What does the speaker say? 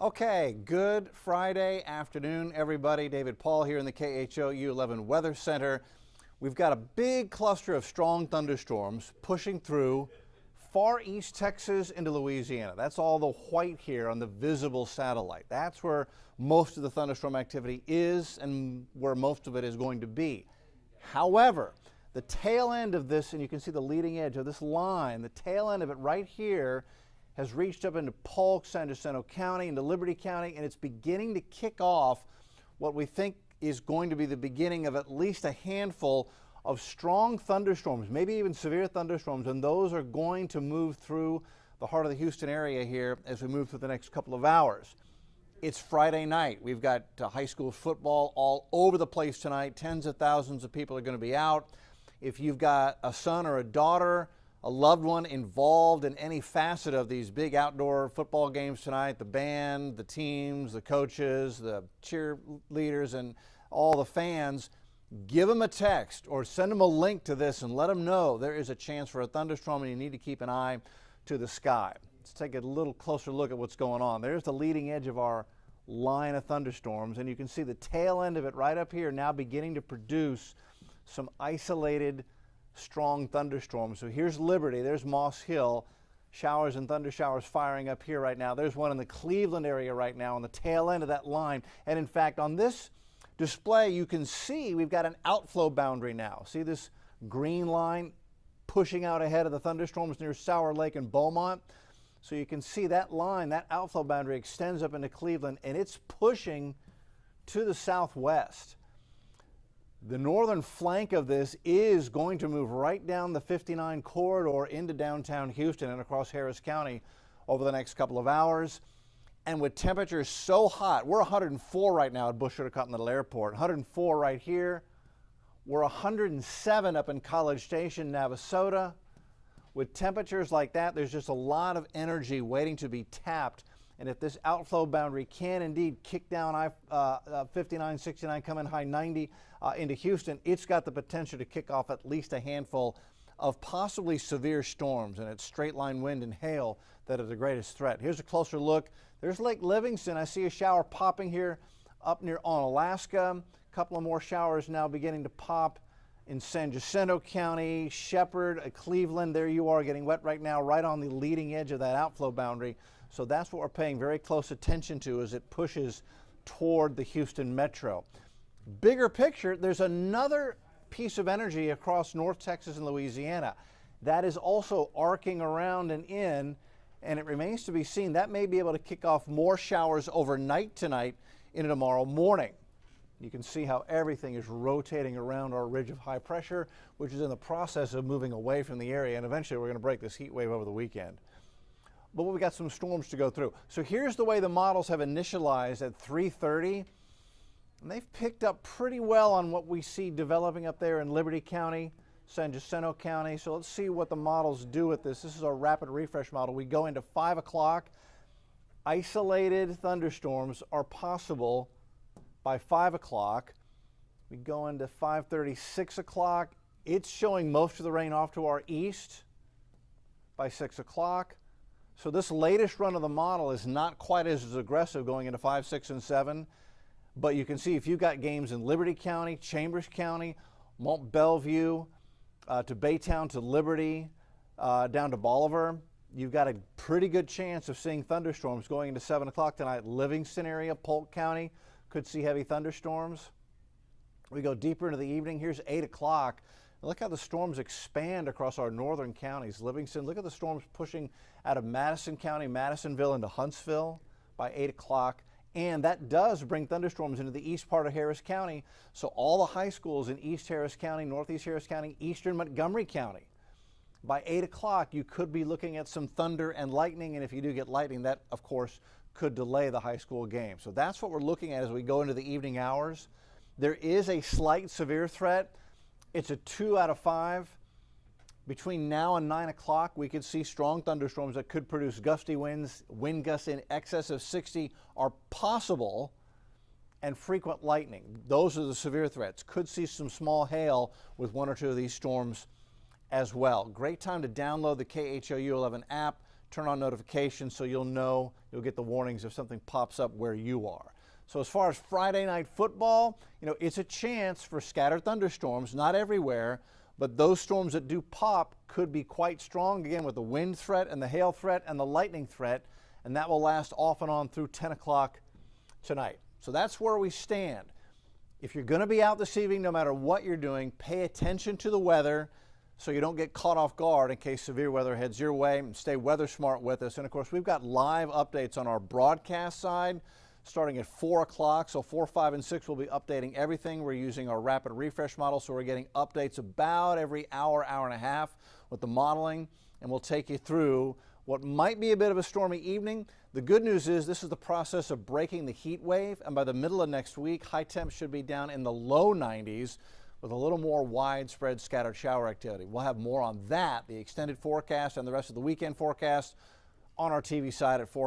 Okay, good Friday afternoon, everybody. David Paul here in the KHOU 11 Weather Center. We've got a big cluster of strong thunderstorms pushing through far east Texas into Louisiana. That's all the white here on the visible satellite. That's where most of the thunderstorm activity is and where most of it is going to be. However, the tail end of this, and you can see the leading edge of this line, the tail end of it right here has reached up into Polk, San Jacinto County, into Liberty County, and it's beginning to kick off what we think is going to be the beginning of at least a handful of strong thunderstorms, maybe even severe thunderstorms, and those are going to move through the heart of the Houston area here as we move through the next couple of hours. It's Friday night. We've got high school football all over the place tonight. Tens of thousands of people are going to be out. If you've got a son or a daughter, a loved one involved in any facet of these big outdoor football games tonight, the band, the teams, the coaches, the cheerleaders, and all the fans, give them a text or send them a link to this and let them know there is a chance for a thunderstorm and you need to keep an eye to the sky. Let's take a little closer look at what's going on. There's the leading edge of our line of thunderstorms, and you can see the tail end of it right up here now beginning to produce some isolated strong thunderstorms. So here's Liberty, there's Moss Hill, showers and thunder showers firing up here right now. There's one in the Cleveland area right now on the tail end of that line. And in fact, on this display, you can see we've got an outflow boundary now. See this green line pushing out ahead of the thunderstorms near Sour Lake and Beaumont? So you can see that line, that outflow boundary extends up into Cleveland, and it's pushing to the southwest. The northern flank of this is going to move right down the 59 corridor into downtown Houston and across Harris County over the next couple of hours. And with temperatures so hot, we're 104 right now at Bush Continental Airport, 104 right here. We're 107 up in College Station, Navasota. With temperatures like that, there's just a lot of energy waiting to be tapped. And if this outflow boundary can indeed kick down 59, 69, coming high 90 into Houston, it's got the potential to kick off at least a handful of possibly severe storms, and it's straight line wind and hail that are the greatest threat. Here's a closer look. There's Lake Livingston. I see a shower popping here up near Alaska. A couple of more showers now beginning to pop in San Jacinto County, Shepherd, Cleveland. There you are getting wet right now, right on the leading edge of that outflow boundary. So that's what we're paying very close attention to as it pushes toward the Houston metro. Bigger picture, there's another piece of energy across North Texas and Louisiana that is also arcing around and in, and it remains to be seen. That may be able to kick off more showers overnight tonight into tomorrow morning. You can see how everything is rotating around our ridge of high pressure, which is in the process of moving away from the area, and eventually we're going to break this heat wave over the weekend. But we've got some storms to go through. So here's the way the models have initialized at 3:30. And they've picked up pretty well on what we see developing up there in Liberty County, San Jacinto County. So let's see what the models do with this. This is our rapid refresh model. We go into 5 o'clock. Isolated thunderstorms are possible by 5 o'clock. We go into 5:30, 6 o'clock. It's showing most of the rain off to our east by 6 o'clock. So this latest run of the model is not quite as aggressive going into 5, 6, and 7. But you can see if you've got games in Liberty County, Chambers County, Mont Belvieu, to Baytown, to Liberty, down to Bolivar, you've got a pretty good chance of seeing thunderstorms going into 7 o'clock tonight. Livingston area, Polk County could see heavy thunderstorms. We go deeper into the evening. Here's 8 o'clock. Look how the storms expand across our northern counties. Livingston, look at the storms pushing out of Madison County, Madisonville into Huntsville by 8 o'clock. And that does bring thunderstorms into the east part of Harris County. So all the high schools in East Harris County, Northeast Harris County, Eastern Montgomery County. By 8 o'clock, you could be looking at some thunder and lightning. And if you do get lightning, that, of course, could delay the high school game. So that's what we're looking at as we go into the evening hours. There is a slight severe threat. It's a 2 out of 5. Between now and 9 o'clock, we could see strong thunderstorms that could produce gusty winds. Wind gusts in excess of 60 are possible, and frequent lightning. Those are the severe threats. Could see some small hail with 1 or 2 of these storms as well. Great time to download the KHOU 11 app. turn on notifications so you'll get the warnings if something pops up where you are. So as far as Friday night football, it's a chance for scattered thunderstorms, not everywhere, but those storms that do pop could be quite strong, again, with the wind threat and the hail threat and the lightning threat, and that will last off and on through 10 o'clock tonight. So that's where we stand. If you're going to be out this evening, no matter what you're doing, pay attention to the weather so you don't get caught off guard in case severe weather heads your way, and stay weather smart with us. And of course, we've got live updates on our broadcast side starting at 4 o'clock. So 4, 5, and 6 will be updating everything. We're using our rapid refresh model, so we're getting updates about every hour, hour and a half with the modeling, and we'll take you through what might be a bit of a stormy evening. The good news is this is the process of breaking the heat wave, and by the middle of next week, high temps should be down in the low 90s with a little more widespread scattered shower activity. We'll have more on that, the extended forecast and the rest of the weekend forecast, on our TV side at 4.